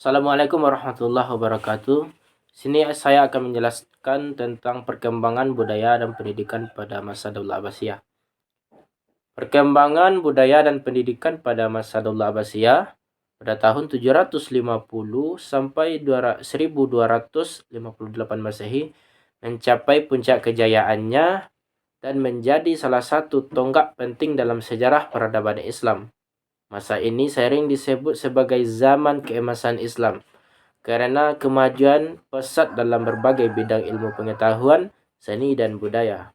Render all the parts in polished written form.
Assalamualaikum warahmatullahi wabarakatuh. Sini saya akan menjelaskan tentang perkembangan budaya dan pendidikan pada masa Daulah Abbasiyah. Perkembangan budaya dan pendidikan pada masa Daulah Abbasiyah pada tahun 750 sampai 1258 Masehi mencapai puncak kejayaannya dan menjadi salah satu tonggak penting dalam sejarah peradaban Islam. Masa ini sering disebut sebagai zaman keemasan Islam karena kemajuan pesat dalam berbagai bidang ilmu pengetahuan, seni, dan budaya.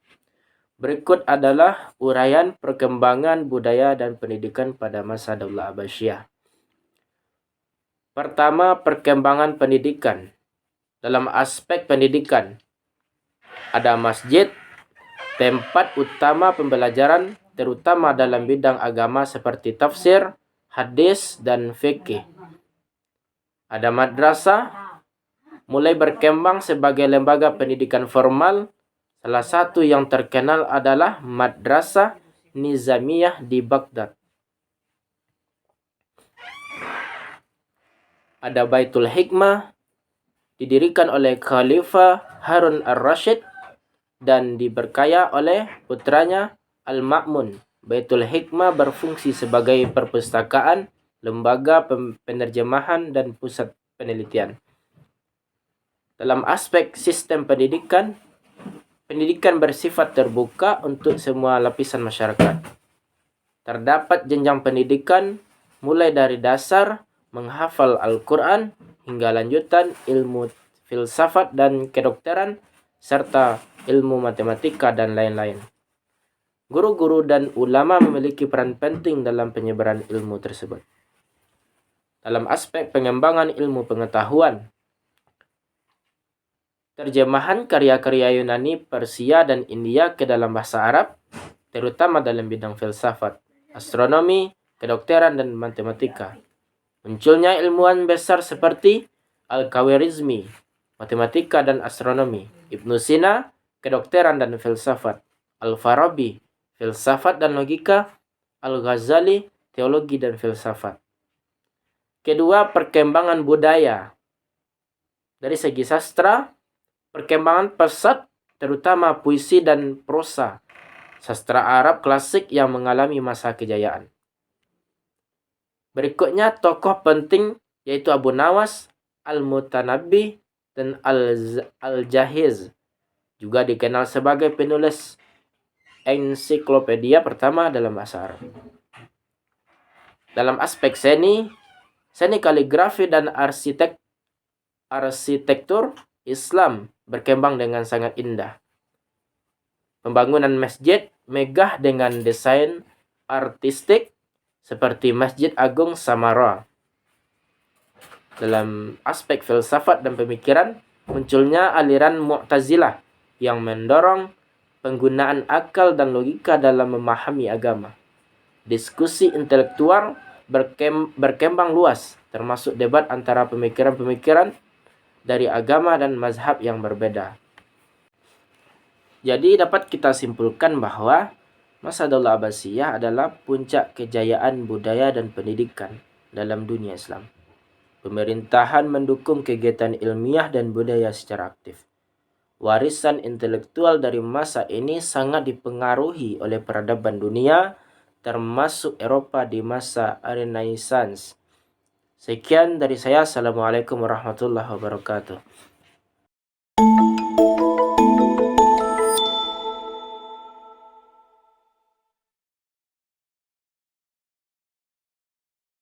Berikut adalah uraian perkembangan budaya dan pendidikan pada masa Daulah Abbasiyah. Pertama, perkembangan pendidikan. Dalam aspek pendidikan, ada masjid, tempat utama pembelajaran, terutama dalam bidang agama seperti tafsir, hadis, dan fikih. Ada madrasah, mulai berkembang sebagai lembaga pendidikan formal. Salah satu yang terkenal adalah Madrasah Nizamiyah di Baghdad. Ada Baitul Hikmah, didirikan oleh Khalifah Harun ar-Rasyid dan diberkaya oleh putranya Al-Ma'mun. Baitul Hikmah berfungsi sebagai perpustakaan, lembaga penerjemahan, dan pusat penelitian. Dalam aspek sistem pendidikan, pendidikan bersifat terbuka untuk semua lapisan masyarakat. Terdapat jenjang pendidikan mulai dari dasar, menghafal Al-Quran, hingga lanjutan ilmu filsafat dan kedokteran, serta ilmu matematika dan lain-lain. Guru-guru dan ulama memiliki peran penting dalam penyebaran ilmu tersebut. Dalam aspek pengembangan ilmu pengetahuan, terjemahan karya-karya Yunani, Persia, dan India ke dalam bahasa Arab, terutama dalam bidang filsafat, astronomi, kedokteran, dan matematika. Munculnya ilmuwan besar seperti Al-Khawarizmi, matematika dan astronomi, Ibnu Sina, kedokteran dan filsafat, Al-Farabi, filsafat dan logika, Al-Ghazali, teologi dan filsafat. Kedua, perkembangan budaya. Dari segi sastra, perkembangan pesat terutama puisi dan prosa, sastra Arab klasik yang mengalami masa kejayaan. Berikutnya tokoh penting yaitu Abu Nawas, Al-Mutanabbi, dan Al-Jahiz. Juga dikenal sebagai penulis ensiklopedia pertama dalam bahasa Arab. Dalam aspek seni kaligrafi dan arsitektur Islam berkembang dengan sangat indah. Pembangunan masjid megah dengan desain artistik seperti Masjid Agung Samarra. Dalam aspek filsafat dan pemikiran, munculnya aliran Mu'tazilah yang mendorong penggunaan akal dan logika dalam memahami agama. Diskusi intelektual berkembang luas, termasuk debat antara pemikiran-pemikiran dari agama dan mazhab yang berbeda. Jadi dapat kita simpulkan bahwa masa Daulah Abbasiyah adalah puncak kejayaan budaya dan pendidikan dalam dunia Islam. Pemerintahan mendukung kegiatan ilmiah dan budaya secara aktif. Warisan intelektual dari masa ini sangat dipengaruhi oleh peradaban dunia, termasuk Eropa di masa Renaissance. Sekian dari saya. Assalamualaikum warahmatullahi wabarakatuh.